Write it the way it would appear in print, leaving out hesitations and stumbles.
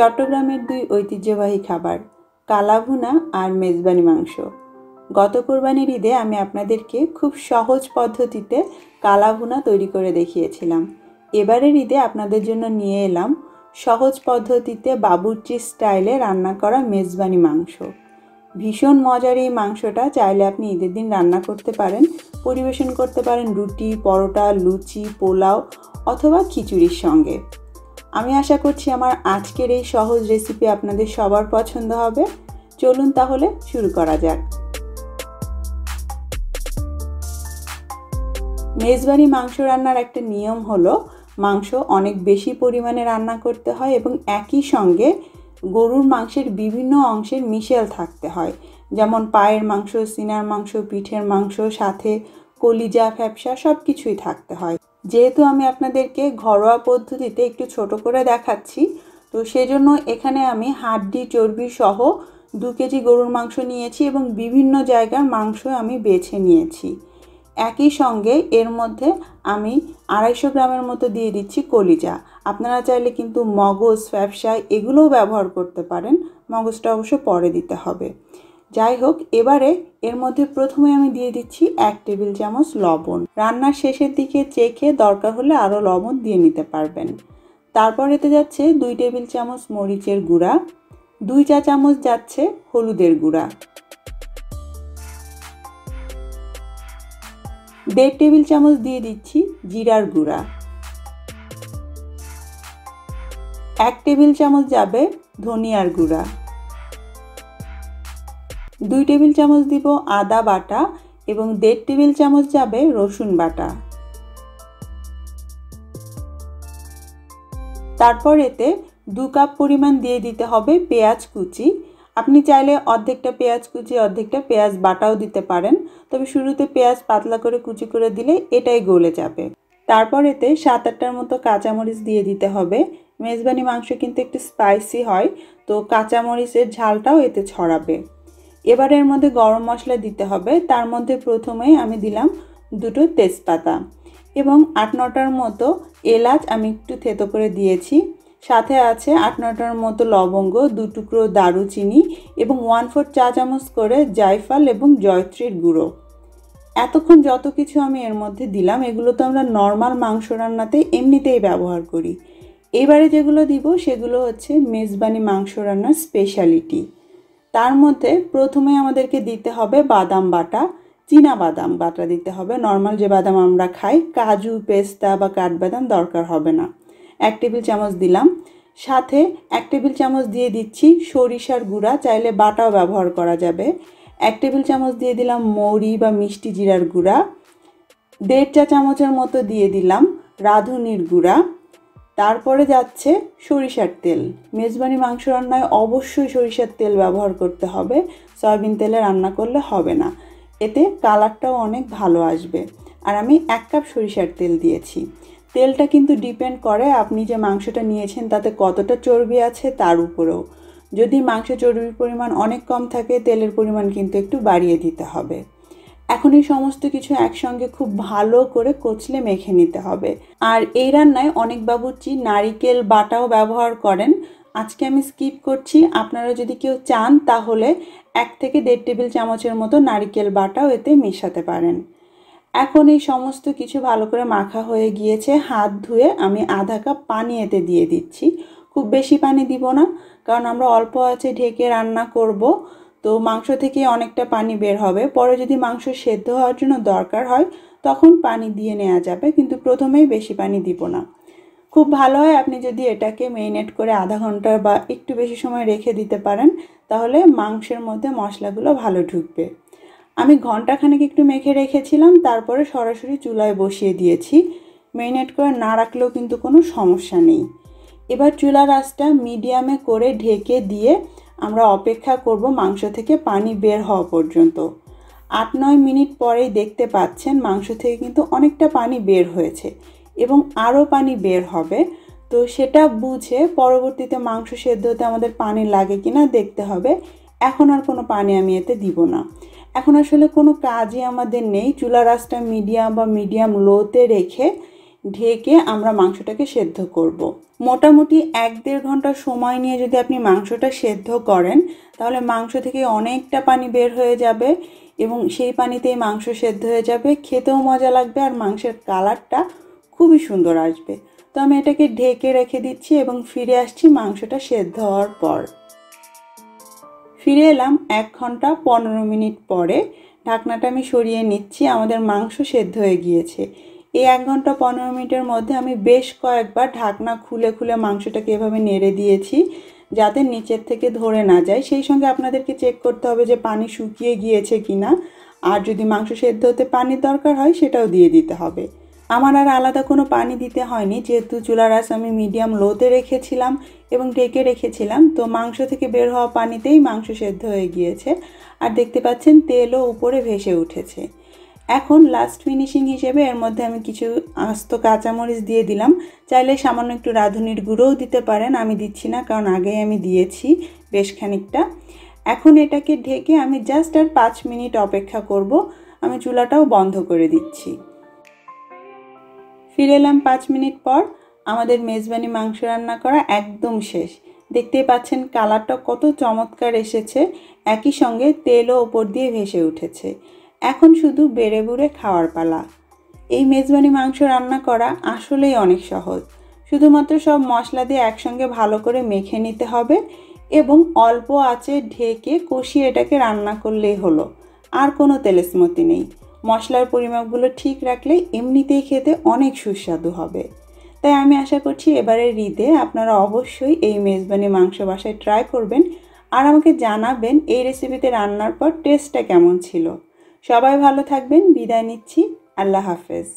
চট্টগ্রামের দুই ঐতিহ্যবাহী খাবার কালা ভুনা আর মেজবানি মাংস। গত কোরবানির ঈদে আমি আপনাদেরকে খুব সহজ পদ্ধতিতে কালা ভুনা তৈরি করে দেখিয়েছিলাম। এবারের ঈদে আপনাদের জন্য নিয়ে এলাম সহজ পদ্ধতিতে বাবুর্চি স্টাইলে রান্না করা মেজবানি মাংস। ভীষণ মজার এই মাংসটা চাইলে আপনি ঈদের দিন রান্না করতে পারেন, পরিবেশন করতে পারেন রুটি, পরোটা, লুচি, পোলাও অথবা খিচুড়ির সঙ্গে। আমি আশা করছি আমার আজকের এই সহজ রেসিপি আপনাদের সবার পছন্দ হবে। চলুন তাহলে শুরু করা যাক। মেজবানি মাংস রান্নার একটা নিয়ম হলো মাংস অনেক বেশি পরিমাণে রান্না করতে হয় এবং একই সঙ্গে গরুর মাংসের বিভিন্ন অংশের মিশেল থাকতে হয়, যেমন পায়ের মাংস, সিনার মাংস, পিঠের মাংস, সাথে কলিজা, ফ্যাপসা সব কিছুই থাকতে হয়। যেহেতু আমি আপনাদেরকে ঘরোয়া পদ্ধতিতে একটু ছোট করে দেখাচ্ছি, তো সেজন্য এখানে আমি হাড্ডি চর্বি সহ 2 কেজি গরুর মাংস নিয়েছি এবং বিভিন্ন জায়গার মাংস আমি বেছে নিয়েছি। একই সঙ্গে এর মধ্যে আমি 250 গ্রামের মতো দিয়ে দিচ্ছি কলিজা। আপনারা চাইলে কিন্তু মগজ, ফ্যাপসা এগুলোও ব্যবহার করতে পারেন, মগজটা অবশ্য পরে দিতে হবে। যাই হোক, এবারে এর মধ্যে প্রথমে আমি দিয়ে দিচ্ছি 1 টেবিল চামচ লবণ। রান্নার শেষের দিকে চেখে দরকার হলে আরও লবণ দিয়ে নিতে পারবেন। তারপর এতে যাচ্ছে 2 টেবিল চামচ মরিচের গুঁড়া, 2 চা চামচ যাচ্ছে হলুদের গুঁড়া, 1.5 টেবিল চামচ দিয়ে দিচ্ছি জিরার গুঁড়া, 1 টেবিল চামচ যাবে ধনিয়ার গুঁড়া, 2 টেবিল চামচ দিব আদা বাটা এবং 1.5 টেবিল চামচ যাবে রসুন বাটা। তারপর এতে 2 কাপ পরিমাণ দিয়ে দিতে হবে পেঁয়াজ কুচি। আপনি চাইলে অর্ধেকটা পেঁয়াজ কুচি অর্ধেকটা পেঁয়াজ বাটাও দিতে পারেন, তবে শুরুতে পেঁয়াজ পাতলা করে কুচি করে দিলে এটাই গলে যাবে। তারপর এতে 7-8টার মতো কাঁচামরিচ দিয়ে দিতে হবে। মেজবানি মাংস কিন্তু একটু স্পাইসি হয়, তো কাঁচামরিচের ঝালটাও এতে ছড়াবে। এবার এর মধ্যে গরম মশলা দিতে হবে। তার মধ্যে প্রথমেই আমি দিলাম 2টো তেজপাতা এবং 8-9টার মতো এলাচ আমি একটু থেতো করে দিয়েছি। সাথে আছে 8-9টার মতো লবঙ্গ, 2 টুকরো দারুচিনি এবং 1/4 চা চামচ করে জায়ফল এবং জয়ত্রীর গুঁড়ো। এতক্ষণ যত কিছু আমি এর মধ্যে দিলাম এগুলো তো আমরা নর্মাল মাংস রান্নাতে এমনিতেই ব্যবহার করি। এবারে যেগুলো দিব সেগুলো হচ্ছে মেজবানি মাংস রান্নার স্পেশালিটি। তার মধ্যে প্রথমে আমাদেরকে দিতে হবে বাদাম বাটা, চীনা বাদাম বাটা দিতে হবে। নর্মাল যে বাদাম আমরা খাই, কাজু, পেস্তা বা কাঠবাদাম দরকার হবে না। 1 টেবিল চামচ দিলাম। সাথে 1 টেবিল চামচ দিয়ে দিচ্ছি সরিষার গুঁড়া, চাইলে বাটাও ব্যবহার করা যাবে। 1 টেবিল চামচ দিয়ে দিলাম মৌরি বা মিষ্টি জিরার গুঁড়া, 1.5 চা চামচের মতো দিয়ে দিলাম রাঁধুনির গুঁড়া। তারপরে যাচ্ছে সরিষার তেল। মেজবানি মাংস রান্নায় অবশ্যই সরিষার তেল ব্যবহার করতে হবে, সয়াবিন তেলে রান্না করলে হবে না, এতে কালারটাও অনেক ভালো আসবে। আর আমি 1 কাপ সরিষার তেল দিয়েছি। তেলটা কিন্তু ডিপেন্ড করে আপনি যে মাংসটা নিয়েছেন তাতে কতটা চর্বি আছে তার উপরেও। যদি মাংসে চর্বির পরিমাণ অনেক কম থাকে তেলের পরিমাণ কিন্তু একটু বাড়িয়ে দিতে হবে। এখন এই সমস্ত কিছু একসঙ্গে খুব ভালো করে কচলে মেখে নিতে হবে। আর এই রান্নায় অনেক বাবুর্চি নারিকেল বাটাও ব্যবহার করেন, আজকে আমি স্কিপ করছি। আপনারা যদি কেউ চান তাহলে 1 থেকে 1.5 টেবিল চামচের মতো নারিকেল বাটাও এতে মেশাতে পারেন। এখন এই সমস্ত কিছু ভালো করে মাখা হয়ে গিয়েছে। হাত ধুয়ে আমি আধা কাপ পানি এতে দিয়ে দিচ্ছি। খুব বেশি পানি দিব না, কারণ আমরা অল্প আঁচে ঢেকে রান্না করব, তো মাংস থেকে অনেকটা পানি বের হবে। পরে যদি মাংস সেদ্ধ হওয়ার জন্য দরকার হয় তখন পানি দিয়ে নেওয়া যাবে, কিন্তু প্রথমেই বেশি পানি দিব না। খুব ভালো হয় আপনি যদি এটাকে মেরিনেট করে আধা ঘন্টা বা একটু বেশি সময় রেখে দিতে পারেন, তাহলে মাংসের মধ্যে মশলাগুলো ভালো ঢুকবে। আমি ঘন্টাখানেক একটু মেখে রেখেছিলাম, তারপরে সরাসরি চুলায় বসিয়ে দিয়েছি। মেরিনেট করে না রাখলেও কিন্তু কোনো সমস্যা নেই। এবার চুলার আঁচটা মিডিয়ামে করে ঢেকে দিয়ে আমরা অপেক্ষা করব মাংস থেকে পানি বের হওয়া পর্যন্ত। 8-9 মিনিট পরেই দেখতে পাচ্ছেন মাংস থেকে কিন্তু অনেকটা পানি বের হয়েছে এবং আরও পানি বের হবে। তো সেটা বুঝে পরবর্তীতে মাংস সেদ্ধ হতে আমাদের পানি লাগে কিনা দেখতে হবে। এখন আর কোনো পানি আমি এতে দিব না। এখন আসলে কোনো কাজই আমাদের নেই। চুলার আঁচটা মিডিয়াম বা মিডিয়াম লোতে রেখে ঢেকে আমরা মাংসটাকে সেদ্ধ করব। মোটামুটি 1-1.5 ঘন্টা সময় নিয়ে যদি আপনি মাংসটা সেদ্ধ করেন তাহলে মাংস থেকে অনেকটা পানি বের হয়ে যাবে এবং সেই পানিতেই মাংস সেদ্ধ হয়ে যাবে, খেতেও মজা লাগবে আর মাংসের কালারটা খুবই সুন্দর আসবে। তো আমি এটাকে ঢেকে রেখে দিচ্ছি এবং ফিরে আসছি মাংসটা সেদ্ধ হওয়ার পর। ফিরে এলাম 1 ঘন্টা 15 মিনিট পরে। ঢাকনাটা আমি সরিয়ে নিচ্ছি, আমাদের মাংস সেদ্ধ হয়ে গিয়েছে। এই 1 ঘন্টা 15 মিনিটের মধ্যে আমি বেশ কয়েকবার ঢাকনা খুলে খুলে মাংসটাকে এভাবে নেড়ে দিয়েছি যাতে নিচের থেকে ধরে না যায়। সেই সঙ্গে আপনাদেরকে চেক করতে হবে যে পানি শুকিয়ে গিয়েছে কিনা, আর যদি মাংস সেদ্ধ হতে পানির দরকার হয় সেটাও দিয়ে দিতে হবে। আমার আর আলাদা কোনো পানি দিতে হয়নি যেহেতু চুলার আঁচ আমি মিডিয়াম লোতে রেখেছিলাম এবং ঢেকে রেখেছিলাম। তো মাংস থেকে বের হওয়া পানিতেই মাংস সেদ্ধ হয়ে গিয়েছে আর দেখতে পাচ্ছেন তেলও উপরে ভেসে উঠেছে। এখন লাস্ট ফিনিশিং হিসেবে এর মধ্যে আমি কিছু আস্ত কাঁচামরিচ দিয়ে দিলাম। চাইলে সামান্য একটু রাঁধুনির গুঁড়োও দিতে পারেন, আমি দিচ্ছি না কারণ আগেই আমি দিয়েছি বেশ খানিকটা। এখন এটাকে ঢেকে আমি জাস্ট আর 5 মিনিট অপেক্ষা করব। আমি চুলাটাও বন্ধ করে দিচ্ছি। ফিরে এলাম 5 মিনিট পর। আমাদের মেজবানি মাংস রান্না করা একদম শেষ। দেখতেই পাচ্ছেন কালারটা কত চমৎকার এসেছে, একই সঙ্গে তেলও ওপর দিয়ে ভেসে উঠেছে। এখন শুধু বেড়ে বুড়ে খাওয়ার পালা। এই মেজবানি মাংস রান্না করা আসলেই অনেক সহজ। শুধুমাত্র সব মশলা দিয়ে একসঙ্গে ভালো করে মেখে নিতে হবে এবং অল্প আঁচে ঢেকে কষিয়ে এটাকে রান্না করলেই হলো, আর কোনো তেলেস্মতি নেই। মশলার পরিমাপগুলো ঠিক রাখলে এমনিতেই খেতে অনেক সুস্বাদু হবে। তাই আমি আশা করছি এবারের ঈদে আপনারা অবশ্যই এই মেজবানি মাংস বাসায় ট্রাই করবেন আর আমাকে জানাবেন এই রেসিপিতে রান্নার পর টেস্টটা কেমন ছিল। সবাই ভালো থাকবেন, বিদায় নিচ্ছি। আল্লাহ হাফেজ।